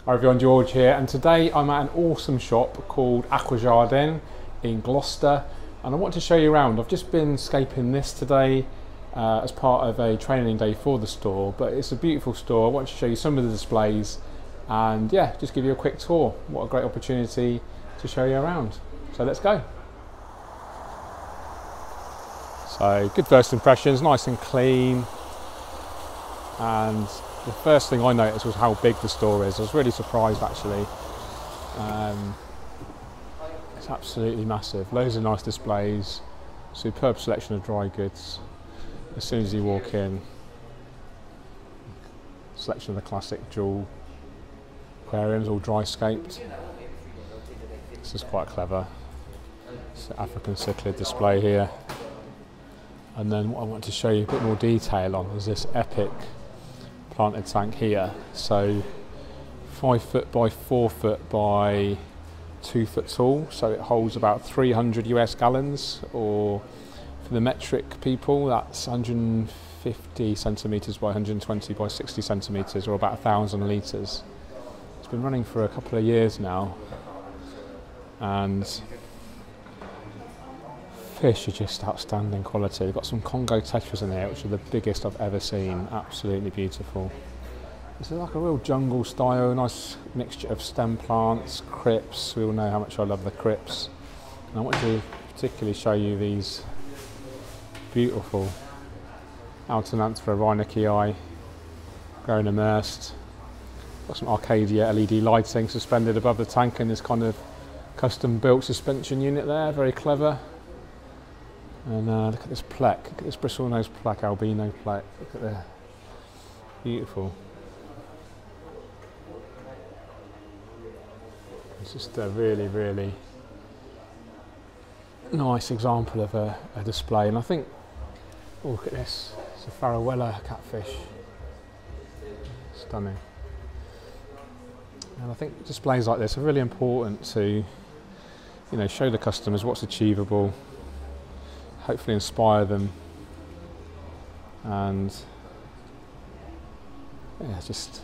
Hi everyone, George here, and today I'm at an awesome shop called Aquajardin in Gloucester, and I want to show you around. I've just been scaping this today as part of a training day for the store, but it's a beautiful store. I want to show you some of the displays and yeah, just give you a quick tour. What a great opportunity to show you around. So let's go. So good first impressions, nice and clean, and the first thing I noticed was how big the store is. I was really surprised actually. It's absolutely massive. Loads of nice displays, superb selection of dry goods. As soon as you walk in, selection of the classic jewel aquariums, all dry scaped. This is quite clever. It's an African cichlid display here. And then what I want to show you a bit more detail on is this epic planted tank here. So 5 foot by 4 foot by 2 foot tall, so it holds about 300 US gallons, or for the metric people that's 150 centimeters by 120 by 60 centimeters, or about 1,000 litres. It's been running for a couple of years now, and fish are just outstanding quality. We've got some Congo tetras in here, which are the biggest I've ever seen. Absolutely beautiful. This is like a real jungle style, nice mixture of stem plants, crypts. We all know how much I love the crypts. And I want to particularly show you these beautiful Altananthera reinekii, growing immersed. Got some Arcadia LED lighting suspended above the tank in this kind of custom built suspension unit there, very clever. And look at this plaque, look at this bristlenose plaque, albino plaque, look at that, beautiful. It's just a really, really nice example of a display. And I think, oh, look at this, it's a Farowella catfish, stunning. And I think displays like this are really important to, you know, show the customers what's achievable, hopefully inspire them, and yeah, just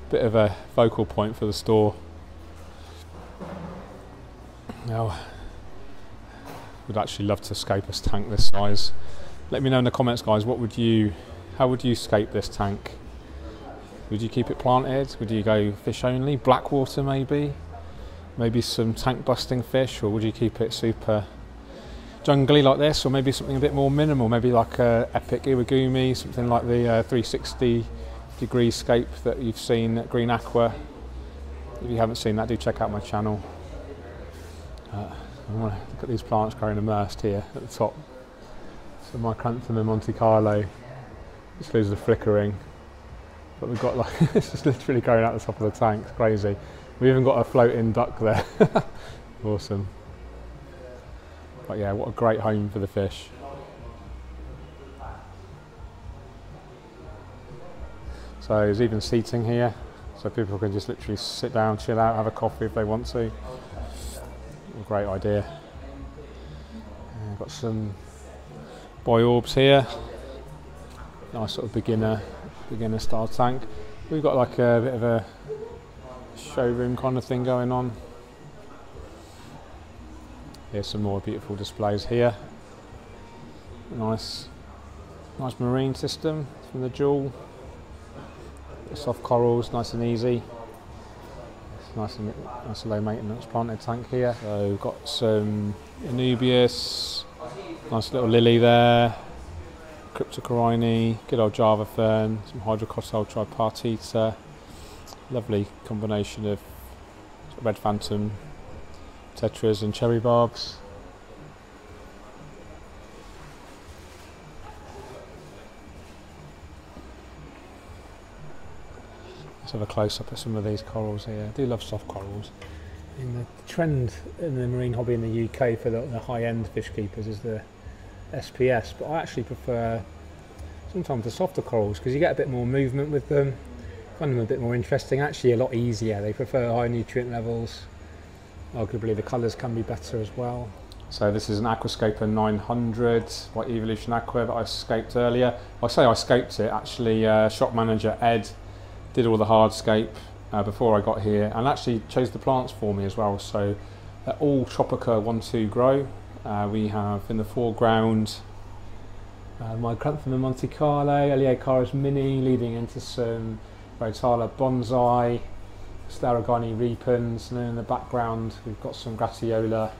a bit of a focal point for the store. Now, would actually love to scape a tank this size. Let me know in the comments, guys, how would you scape this tank? Would you keep it planted? Would you go fish only, black water maybe some tank busting fish, or would you keep it super jungly like this, or maybe something a bit more minimal, maybe like a epic iwagumi, something like the 360-degree scape that you've seen at Green Aqua. If you haven't seen that, do check out my channel. I want to look at these plants growing immersed here at the top. So my Micranthemum Monte Carlo, just loses the flickering, but we've got like it's just literally growing out the top of the tank. It's crazy. We even got a floating duck there. Awesome. But yeah, what a great home for the fish. So there's even seating here, so people can just literally sit down, chill out, have a coffee if they want to. A great idea. Got some Boyorbs here. Nice sort of beginner style tank. We've got like a bit of a showroom kind of thing going on. Here's some more beautiful displays here. Nice marine system from the Jewel. Soft corals, nice and easy. It's nice and low maintenance planted tank here. So we've got some Anubias, nice little lily there, Cryptocorini, good old Java fern, some Hydrocotyle tripartita. Lovely combination of red phantom tetras and cherry barbs. Let's have a close up at some of these corals here. I do love soft corals. And the trend in the marine hobby in the UK for the high-end fish keepers is the SPS, but I actually prefer sometimes the softer corals because you get a bit more movement with them, find them a bit more interesting, actually a lot easier. They prefer high nutrient levels. Arguably the colours can be better as well. So this is an Aquascape 900 by Evolution Aqua that I scaped earlier. I say I scaped it, actually shop manager Ed did all the hardscape before I got here, and actually chose the plants for me as well. So they're all Tropica 1-2 grow. We have in the foreground my Chrysanthemum Monte Carlo, Eleocharis Mini, leading into some Rotala Bonsai, Staragani Repens, and then in the background we've got some Gratiola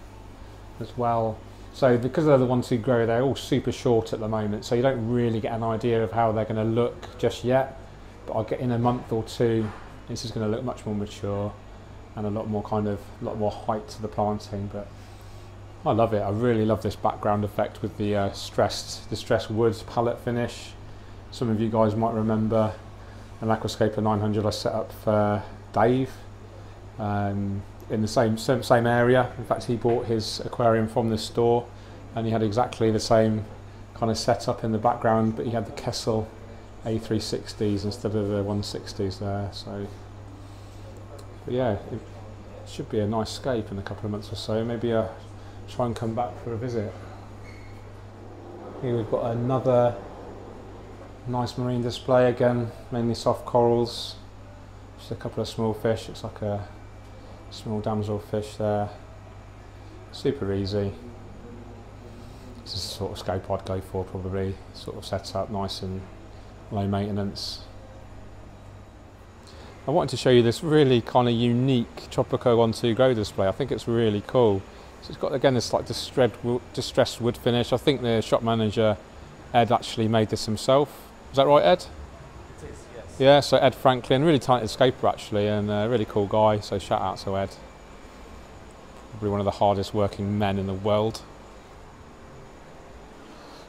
as well. So because they're the 1-2 grow, they're all super short at the moment, so you don't really get an idea of how they're going to look just yet. But I'll get in a month or two, this is going to look much more mature and a lot more height to the planting. But I love it. I really love this background effect with the distressed wood palette finish. Some of you guys might remember an Aquascape 900 I set up for Dave in the same area. In fact, he bought his aquarium from this store, and he had exactly the same kind of setup in the background, but he had the Kessel A360s instead of the 160s there. So but yeah, it should be a nice scape in a couple of months or so. Maybe try and come back for a visit. Here we've got another nice marine display, again mainly soft corals, just a couple of small fish. It's like a small damsel fish there, super easy. This is the sort of scope I'd go for, probably sort of set up nice and low maintenance. I wanted to show you this really kind of unique Tropica 1-2 grow display. I think it's really cool. So it's got, again, this like distressed wood finish. I think the shop manager, Ed, actually made this himself. Is that right, Ed? It is, yes. Yeah, so Ed Franklin, really talented scaper actually, and a really cool guy, so shout out to Ed. Probably one of the hardest working men in the world.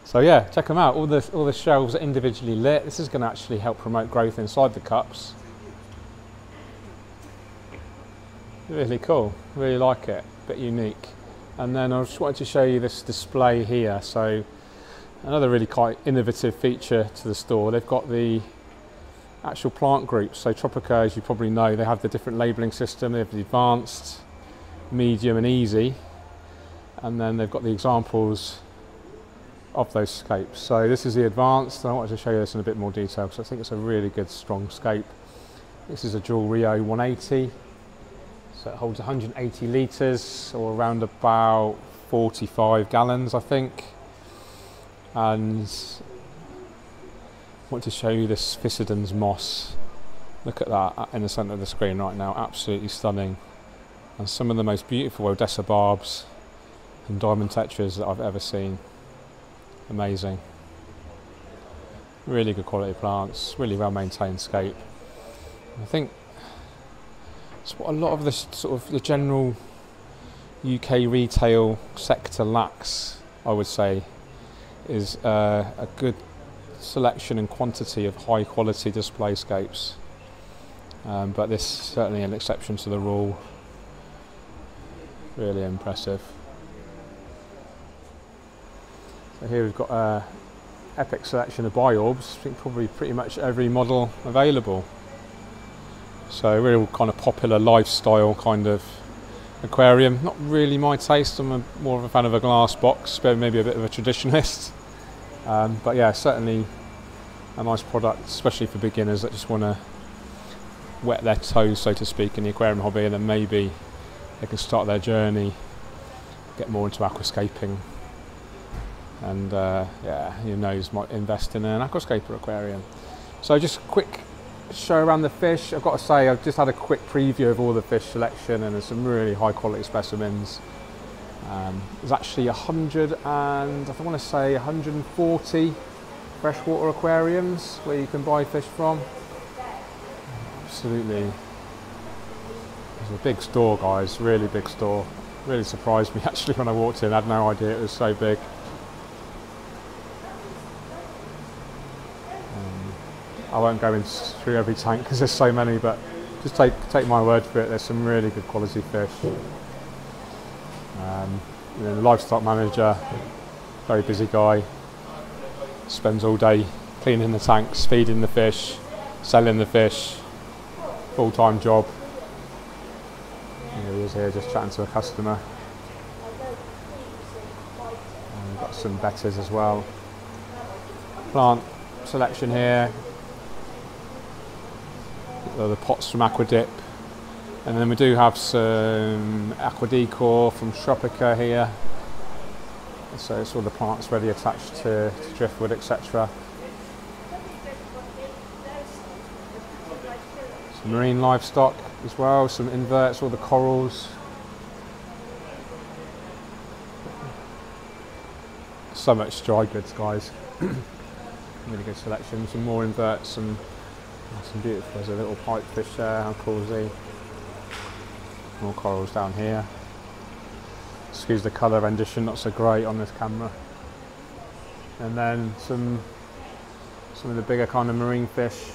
So yeah, check them out. All the shelves are individually lit. This is going to actually help promote growth inside the cups. Really cool, really like it, a bit unique. And then I just wanted to show you this display here. So another really quite innovative feature to the store. They've got the actual plant groups. So Tropica, as you probably know, they have the different labelling system. They have the advanced, medium and easy. And then they've got the examples of those scapes. So this is the advanced, and I wanted to show you this in a bit more detail because I think it's a really good, strong scape. This is a dual Rio 180. So it holds 180 litres, or around about 45 gallons, I think. And I want to show you this Physidens moss. Look at that in the centre of the screen right now, absolutely stunning. And some of the most beautiful Odessa barbs and diamond tetras that I've ever seen. Amazing. Really good quality plants, really well maintained scape. I think it's what a lot of the sort of the general UK retail sector lacks, I would say, is a good selection and quantity of high quality display scapes. But this is certainly an exception to the rule. Really impressive. So here we've got an epic selection of biorbs. I think probably pretty much every model available. So real kind of popular lifestyle kind of aquarium. Not really my taste. I'm more of a fan of a glass box, but maybe a bit of a traditionalist. But yeah, certainly a nice product, especially for beginners that just want to wet their toes, so to speak, in the aquarium hobby, and then maybe they can start their journey, get more into aquascaping. And yeah, who knows, might invest in an aquascaper aquarium. So just a quick show around the fish. I've got to say, I've just had a quick preview of all the fish selection, and there's some really high quality specimens. There's actually 100 and I want to say 140 freshwater aquariums where you can buy fish from. Absolutely. It's a big store, guys, really big store. Really surprised me actually when I walked in. I had no idea it was so big. I won't go through every tank because there's so many, but just take my word for it, there's some really good quality fish. The livestock manager, very busy guy, spends all day cleaning the tanks, feeding the fish, selling the fish, full-time job. Here he is here just chatting to a customer. And we've got some betters as well. Plant selection here. the pots from Aquadip. And then we do have some aqua decor from Tropica here. So it's all the plants ready attached to driftwood, etc. Some marine livestock as well, some inverts, all the corals. So much dry goods, guys. Really good selection. Some more inverts, some beautiful. There's a little pipefish there, how cool is he? More corals down here. Excuse the colour rendition, not so great on this camera. And then some of the bigger kind of marine fish.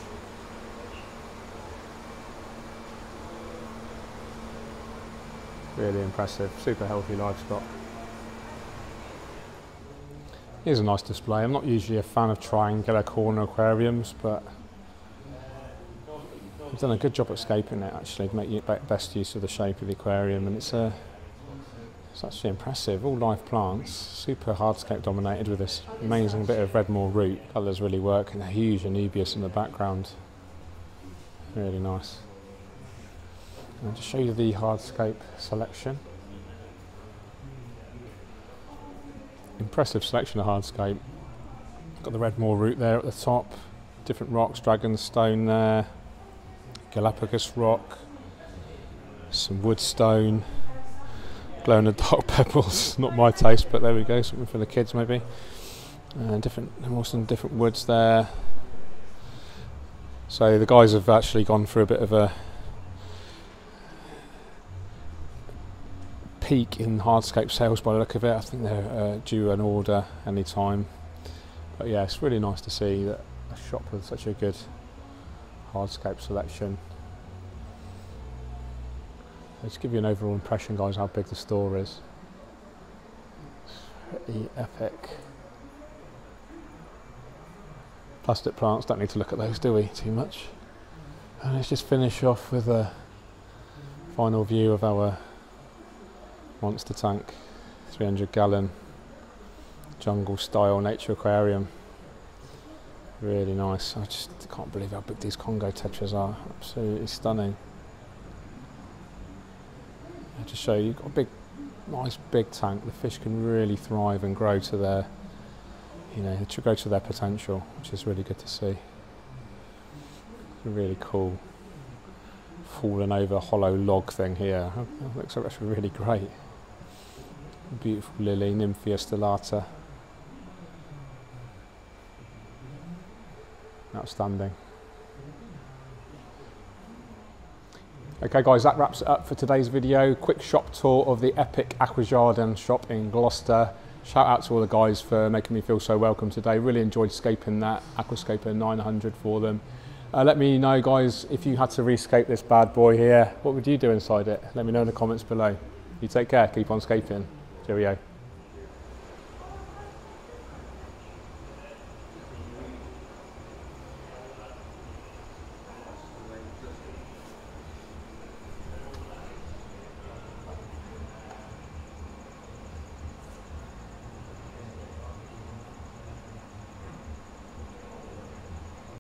Really impressive, super healthy livestock. Here's a nice display. I'm not usually a fan of triangular corner aquariums, but I've done a good job at scaping it actually, to make best use of the shape of the aquarium, and it's actually impressive. All live plants, super hardscape dominated with this amazing bit of Redmore root. Colours really work, and a huge Anubias in the background. Really nice. And I'll just show you the hardscape selection. Impressive selection of hardscape. Got the Redmore root there at the top, different rocks, dragon stone there, Galapagos rock, some wood stone, glow in the dark pebbles. Not my taste, but there we go, something for the kids maybe. And some different woods there. So the guys have actually gone for a bit of a peak in hardscape sales by the look of it. I think they're due an order any time. But yeah, it's really nice to see that a shop with such a good hardscape selection. Let's give you an overall impression, guys, how big the store is. It's pretty epic. Plastic plants, don't need to look at those, do we, too much? And let's just finish off with a final view of our monster tank, 300-gallon jungle style nature aquarium. Really nice. I just can't believe how big these Congo tetras are. Absolutely stunning. I'll just show you, you've got a big, nice big tank. The fish can really thrive and grow to their, grow to their potential, which is really good to see. Really cool fallen over hollow log thing here. It looks actually really great. Beautiful lily, Nymphia stellata. Outstanding. Okay guys, that wraps it up for today's video. Quick shop tour of the epic Aquajardin shop in Gloucester. Shout out to all the guys for making me feel so welcome today. Really enjoyed scaping that Aquascape 900 for them. Let me know, guys, if you had to rescape this bad boy here, what would you do inside it? Let me know in the comments below. You take care, keep on scaping. Cheerio.